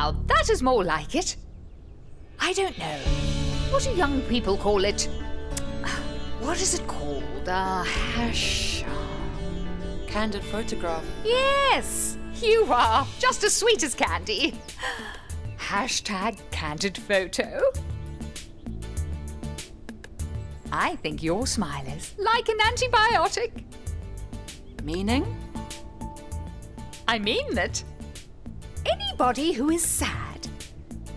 Now that is more like it. I don't know. What do young people call it? What is it called? Hash... Candid photograph. Yes! You are just as sweet as candy. Hashtag candid photo. I think your smile is like an antibiotic. Meaning? I mean that anybody who is sad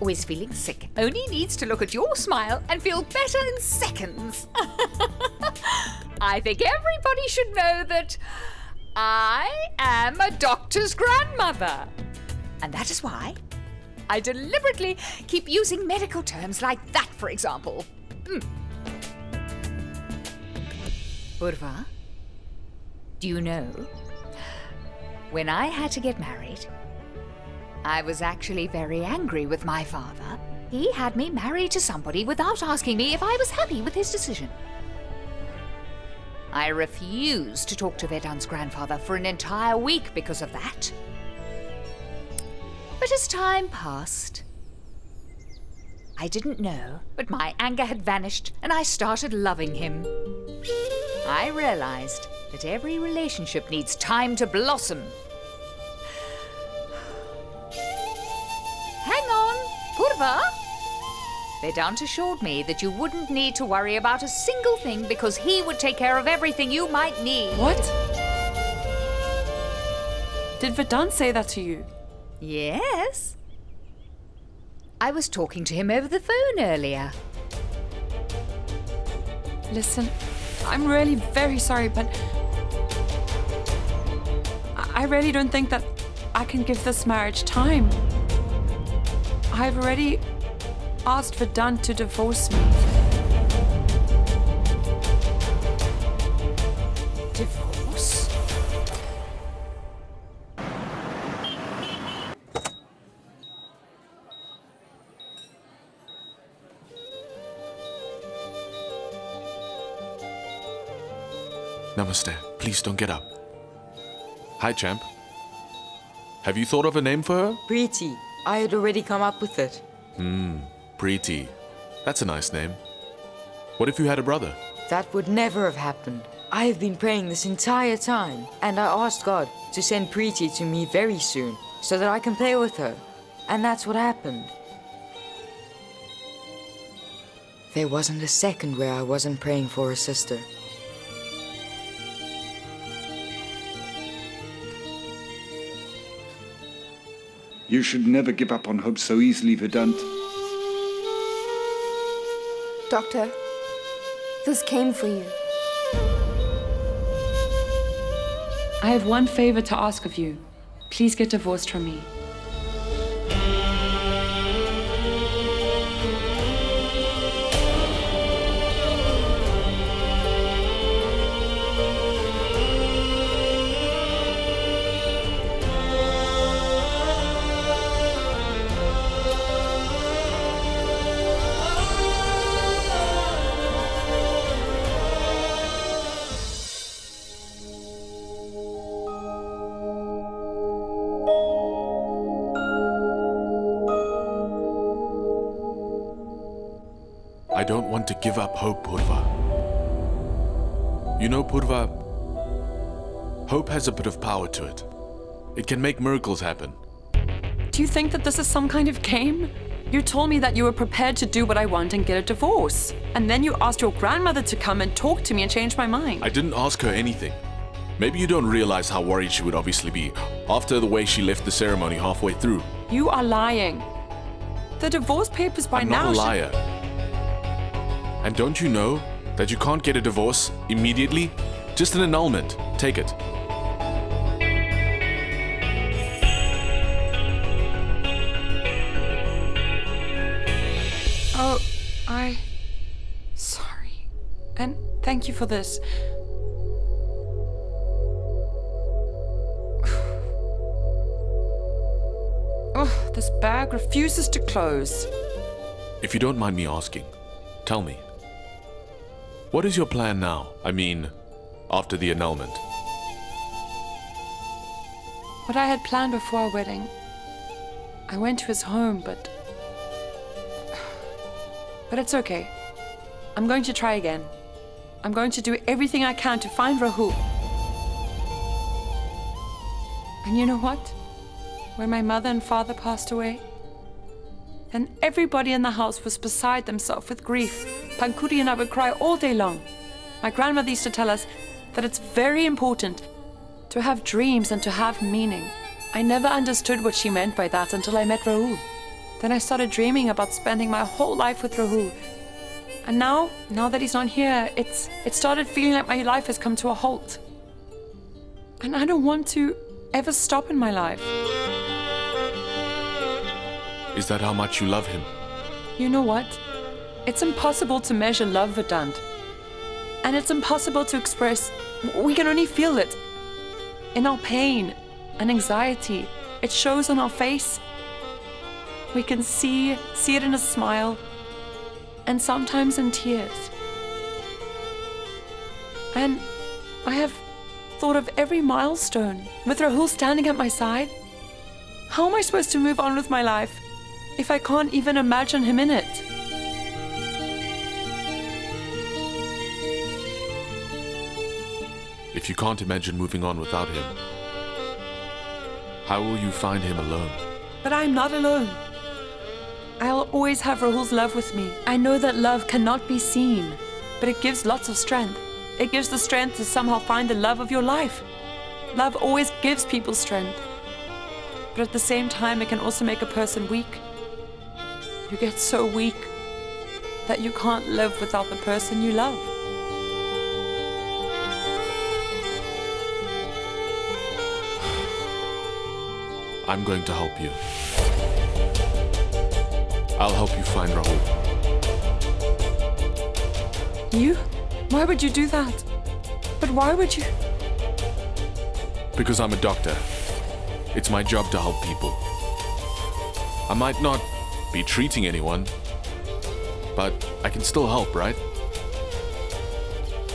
or is feeling sick only needs to look at your smile and feel better in seconds. I think everybody should know that I am a doctor's grandmother. And that is why I deliberately keep using medical terms like that, for example. Purva, do you know, when I had to get married, I was actually very angry with my father. He had me married to somebody without asking me if I was happy with his decision. I refused to talk to Vedant's grandfather for an entire week because of that. But as time passed, I didn't know, but my anger had vanished and I started loving him. I realized that every relationship needs time to blossom. Hang on, Purva. Vedant assured me that you wouldn't need to worry about a single thing because he would take care of everything you might need. What? Did Vedant say that to you? Yes. I was talking to him over the phone earlier. Listen, I'm really very sorry, but I really don't think that I can give this marriage time. I've already asked Vedant to divorce me. Divorce? Namaste. Please don't get up. Hi, champ. Have you thought of a name for her? Preeti. I had already come up with it. Preeti. That's a nice name. What if you had a brother? That would never have happened. I have been praying this entire time, and I asked God to send Preeti to me very soon, so that I can play with her. And that's what happened. There wasn't a second where I wasn't praying for a sister. You should never give up on hope so easily, Vedant. Doctor, this came for you. I have one favor to ask of you. Please get divorced from me. I don't want to give up hope, Purva. You know, Purva, hope has a bit of power to it. It can make miracles happen. Do you think that this is some kind of game? You told me that you were prepared to do what I want and get a divorce. And then you asked your grandmother to come and talk to me and change my mind. I didn't ask her anything. Maybe you don't realize how worried she would obviously be after the way she left the ceremony halfway through. You are lying. The divorce papers by I'm now not a liar. And don't you know that you can't get a divorce immediately? Just an annulment. Take it. Oh, sorry. And thank you for this. Oh, this bag refuses to close. If you don't mind me asking, tell me. What is your plan now? I mean, after the annulment. What I had planned before our wedding. I went to his home, but it's okay. I'm going to try again. I'm going to do everything I can to find Rahul. And you know what? When my mother and father passed away, then everybody in the house was beside themselves with grief. Pankuri and I would cry all day long. My grandmother used to tell us that it's very important to have dreams and to have meaning. I never understood what she meant by that until I met Rahul. Then I started dreaming about spending my whole life with Rahul. And now that he's not here, it started feeling like my life has come to a halt. And I don't want to ever stop in my life. Is that how much you love him? You know what? It's impossible to measure love, Vedant. And it's impossible to express. We can only feel it. In our pain and anxiety, it shows on our face. We can see it in a smile, and sometimes in tears. And I have thought of every milestone with Rahul standing at my side. How am I supposed to move on with my life if I can't even imagine him in it? If you can't imagine moving on without him, how will you find him alone? But I'm not alone. I'll always have Rahul's love with me. I know that love cannot be seen, but it gives lots of strength. It gives the strength to somehow find the love of your life. Love always gives people strength. But at the same time, it can also make a person weak. You get so weak that you can't live without the person you love. I'm going to help you. I'll help you find Rahul. You? Why would you do that? But why would you? Because I'm a doctor. It's my job to help people. I might not be treating anyone, but I can still help, right?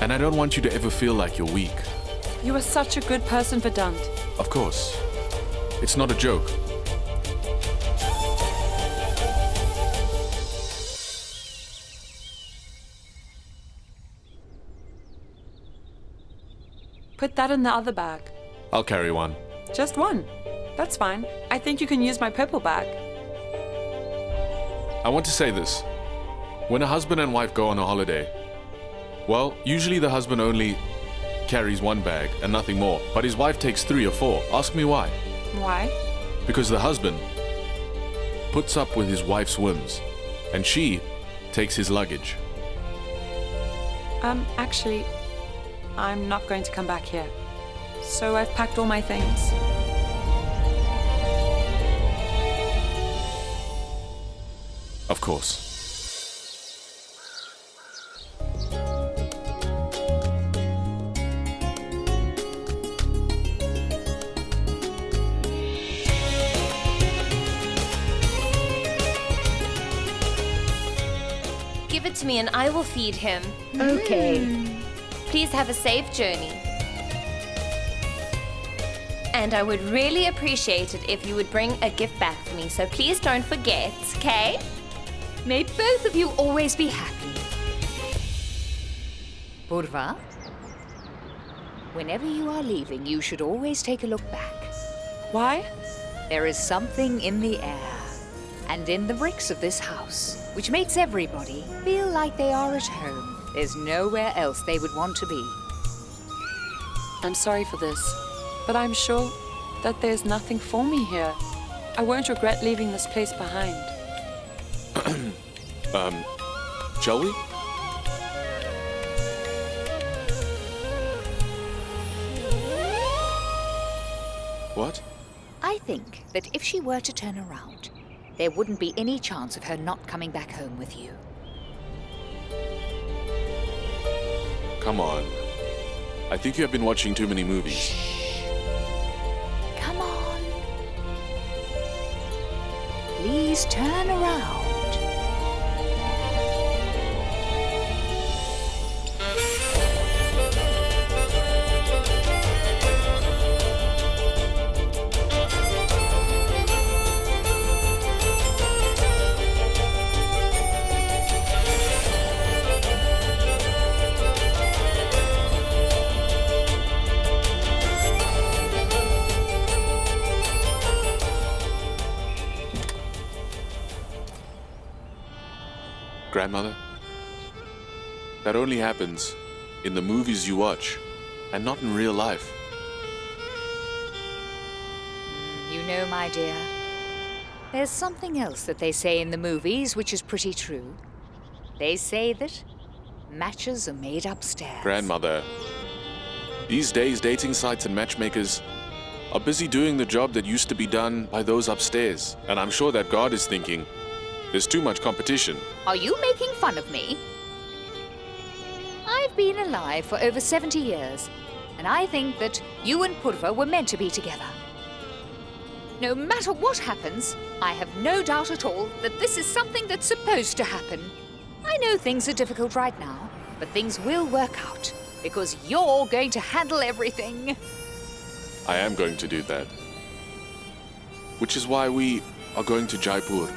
And I don't want you to ever feel like you're weak. You are such a good person, Vedant. Of course. It's not a joke. Put that in the other bag. I'll carry one. Just one. That's fine. I think you can use my purple bag. I want to say this. When a husband and wife go on a holiday, well, usually the husband only carries one bag and nothing more, but his wife takes 3 or 4. Ask me why. Why? Because the husband puts up with his wife's whims, and she takes his luggage. Actually, I'm not going to come back here. So I've packed all my things. Of course. Give it to me and I will feed him. Okay. Please have a safe journey. And I would really appreciate it if you would bring a gift back for me, so please don't forget, okay? May both of you always be happy. Purva, whenever you are leaving, you should always take a look back. Why? There is something in the air and in the bricks of this house which makes everybody feel like they are at home. There's nowhere else they would want to be. I'm sorry for this, but I'm sure that there's nothing for me here. I won't regret leaving this place behind. Shall we? What? I think that if she were to turn around, there wouldn't be any chance of her not coming back home with you. Come on. I think you have been watching too many movies. Come on. Please turn around. Grandmother, that only happens in the movies you watch and not in real life. You know, my dear, there's something else that they say in the movies which is pretty true. They say that matches are made upstairs. Grandmother, these days dating sites and matchmakers are busy doing the job that used to be done by those upstairs. And I'm sure that God is thinking, there's too much competition. Are you making fun of me? I've been alive for over 70 years, and I think that you and Purva were meant to be together. No matter what happens, I have no doubt at all that this is something that's supposed to happen. I know things are difficult right now, but things will work out, because you're going to handle everything. I am going to do that. Which is why we are going to Jaipur.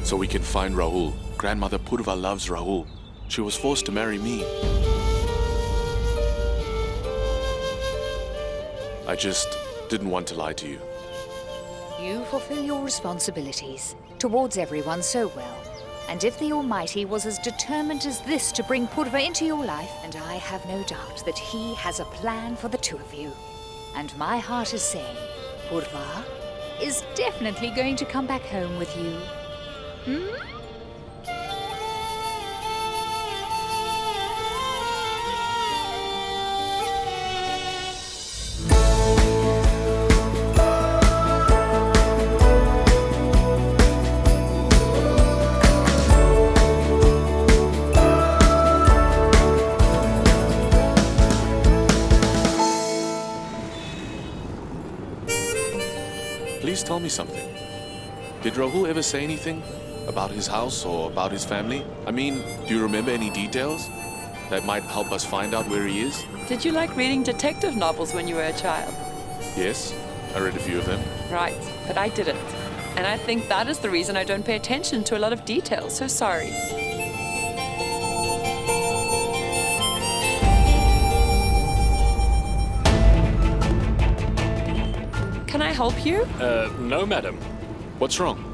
So we can find Rahul. Grandmother Purva loves Rahul. She was forced to marry me. I just didn't want to lie to you. You fulfill your responsibilities towards everyone so well. And if the Almighty was as determined as this to bring Purva into your life, and I have no doubt that He has a plan for the two of you. And my heart is saying, Purva is definitely going to come back home with you. Please tell me something. Did Rahul ever say anything about his house or about his family? I mean, do you remember any details that might help us find out where he is? Did you like reading detective novels when you were a child? Yes, I read a few of them. Right, but I didn't. And I think that is the reason I don't pay attention to a lot of details, so sorry. Can I help you? No, madam. What's wrong?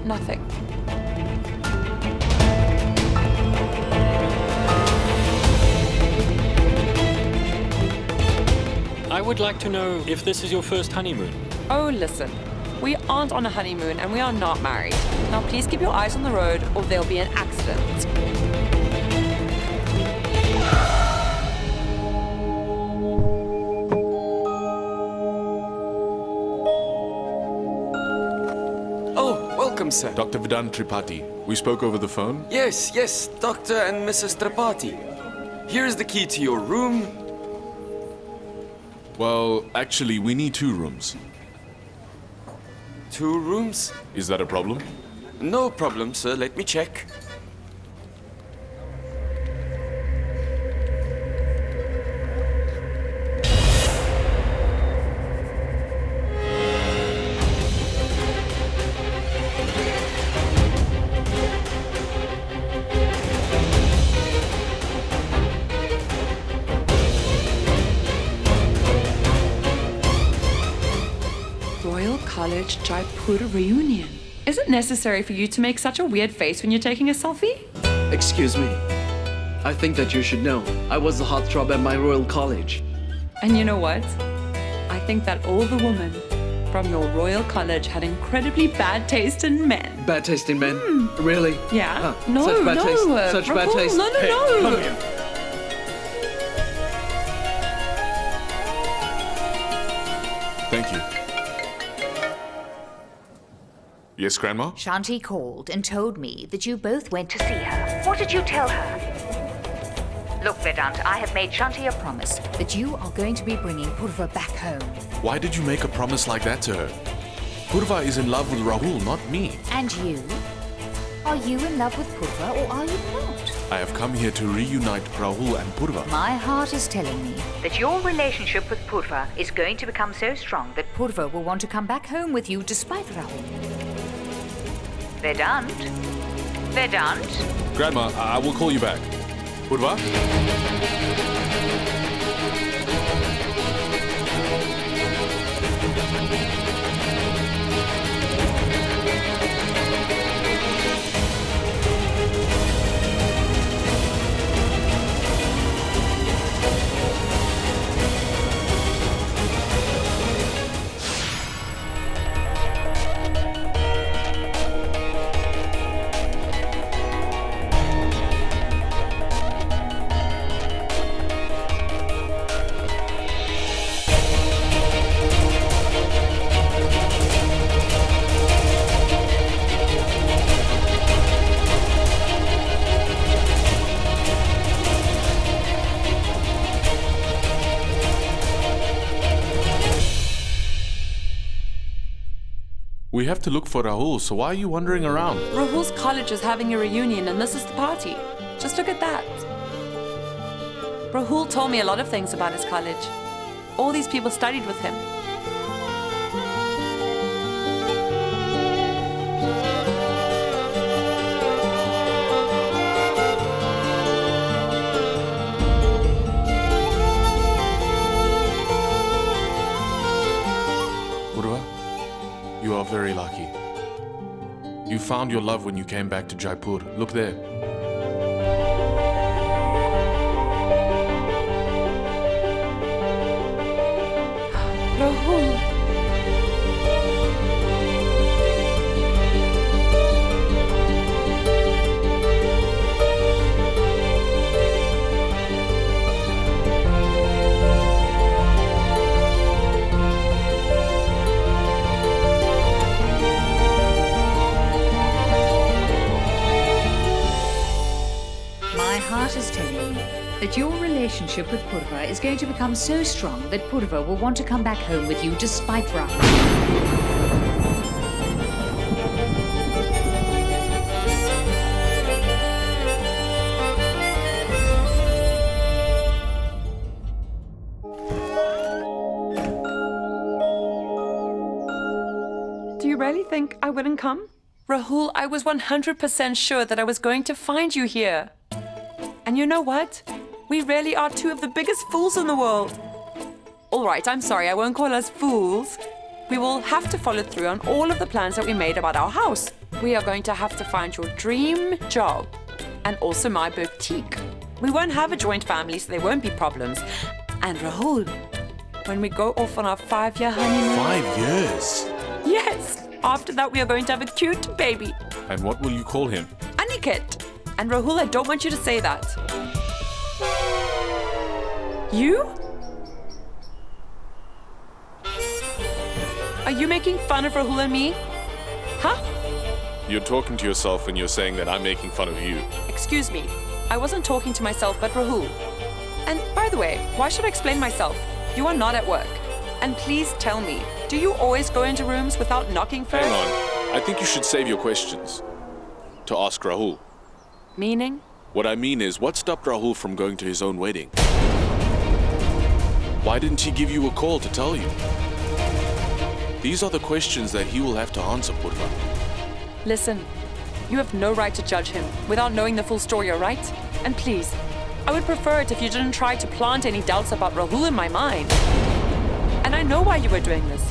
Nothing. I would like to know if this is your first honeymoon. Oh, listen. We aren't on a honeymoon and we are not married. Now please keep your eyes on the road or there'll be an accident. Oh, welcome, sir. Dr. Vedant Tripathi. We spoke over the phone. Yes, Dr. and Mrs. Tripathi. Here's the key to your room. Well, actually, we need 2 rooms. 2 rooms? Is that a problem? No problem, sir. Let me check. Royal College Jaipur reunion. Is it necessary for you to make such a weird face when you're taking a selfie? Excuse me. I think that you should know. I was a heartthrob at my Royal College. And you know what? I think that all the women from your Royal College had incredibly bad taste in men. Bad taste in men? Really? Yeah. Ah, such bad taste. Such bad Rahul, taste. No. Hey, come here. Thank you. Yes, Grandma? Shanti called and told me that you both went to see her. What did you tell her? Look, Vedant, I have made Shanti a promise that you are going to be bringing Purva back home. Why did you make a promise like that to her? Purva is in love with Rahul, not me. And you? Are you in love with Purva or are you not? I have come here to reunite Rahul and Purva. My heart is telling me that your relationship with Purva is going to become so strong that Purva will want to come back home with you despite Rahul. Vedant? Grandma, I will call you back. Purva? We have to look for Rahul, so why are you wandering around? Rahul's college is having a reunion and this is the party. Just look at that. Rahul told me a lot of things about his college. All these people studied with him. You are very lucky. You found your love when you came back to Jaipur. Look there. Rahul. My heart is telling me that your relationship with Purva is going to become so strong that Purva will want to come back home with you despite Rahul. Do you really think I wouldn't come? Rahul, I was 100% sure that I was going to find you here. And you know what? We really are two of the biggest fools in the world. All right, I'm sorry, I won't call us fools. We will have to follow through on all of the plans that we made about our house. We are going to have to find your dream job and also my boutique. We won't have a joint family, so there won't be problems. And Rahul, when we go off on our 5-year honeymoon... 5 years? Yes! After that, we are going to have a cute baby. And what will you call him? Aniket. And Rahul, I don't want you to say that. You? Are you making fun of Rahul and me? Huh? You're talking to yourself when you're saying that I'm making fun of you. Excuse me. I wasn't talking to myself, but Rahul. And by the way, why should I explain myself? You are not at work. And please tell me, do you always go into rooms without knocking first? Hang on. I think you should save your questions to ask Rahul. Meaning? What I mean is, what stopped Rahul from going to his own wedding? Why didn't he give you a call to tell you? These are the questions that he will have to answer, Purva. Listen, you have no right to judge him without knowing the full story, all right? And please, I would prefer it if you didn't try to plant any doubts about Rahul in my mind. And I know why you were doing this.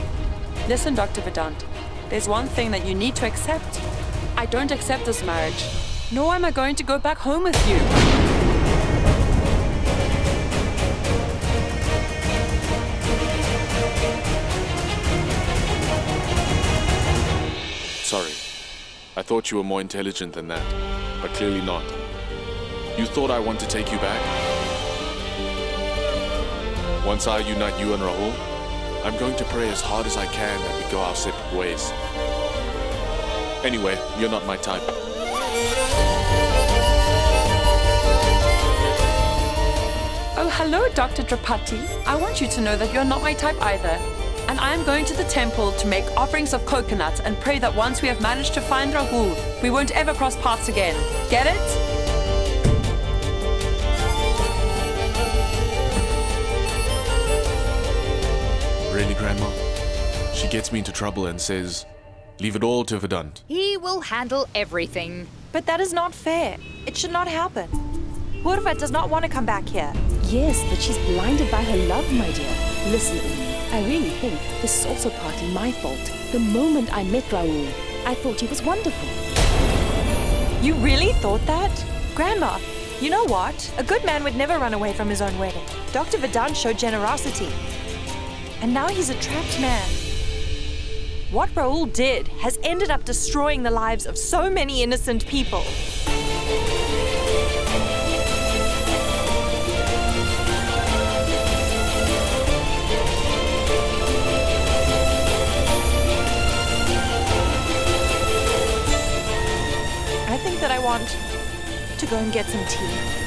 Listen, Dr. Vedant, there's one thing that you need to accept. I don't accept this marriage, nor am I going to go back home with you. Sorry. I thought you were more intelligent than that, but clearly not. You thought I want to take you back? Once I unite you and Rahul, I'm going to pray as hard as I can that we go our separate ways. Anyway, you're not my type. Oh, hello, Dr. Tripati. I want you to know that you're not my type either. And I am going to the temple to make offerings of coconuts and pray that once we have managed to find Rahul, we won't ever cross paths again. Get it? Really, Grandma? She gets me into trouble and says, leave it all to Vedant. He will handle everything. But that is not fair. It should not happen. Purva does not want to come back here. Yes, but she's blinded by her love, my dear. Listen, Amy, I really think this is also partly my fault. The moment I met Rahul, I thought he was wonderful. You really thought that? Grandma, you know what? A good man would never run away from his own wedding. Dr. Vedant showed generosity. And now he's a trapped man. What Rahul did has ended up destroying the lives of so many innocent people. I think that I want to go and get some tea.